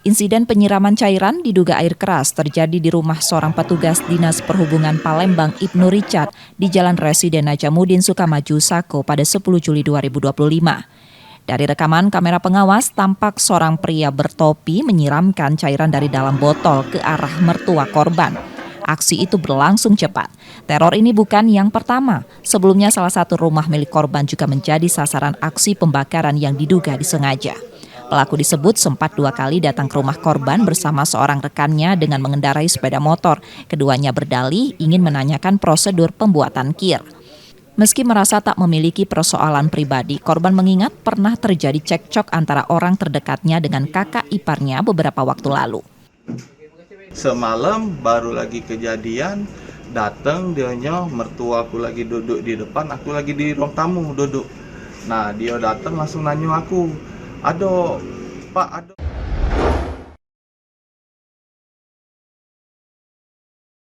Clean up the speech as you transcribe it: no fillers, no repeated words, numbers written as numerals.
Insiden penyiraman cairan diduga air keras terjadi di rumah seorang petugas Dinas Perhubungan Palembang Ibnu Richard di Jalan Residen Najamuddin Sukamaju, Sako pada 10 Juli 2025. Dari rekaman kamera pengawas, tampak seorang pria bertopi menyiramkan cairan dari dalam botol ke arah mertua korban. Aksi itu berlangsung cepat. Teror ini bukan yang pertama. Sebelumnya salah satu rumah milik korban juga menjadi sasaran aksi pembakaran yang diduga disengaja. Pelaku disebut sempat 2 kali datang ke rumah korban bersama seorang rekannya dengan mengendarai sepeda motor. Keduanya berdalih ingin menanyakan prosedur pembuatan kir. Meski merasa tak memiliki persoalan pribadi, korban mengingat pernah terjadi cekcok antara orang terdekatnya dengan kakak iparnya beberapa waktu lalu. Semalam baru lagi kejadian, datang dianya, mertua aku lagi duduk di depan, aku lagi di ruang tamu duduk. Nah dia datang langsung nanya aku, "Ado, Pak, ado."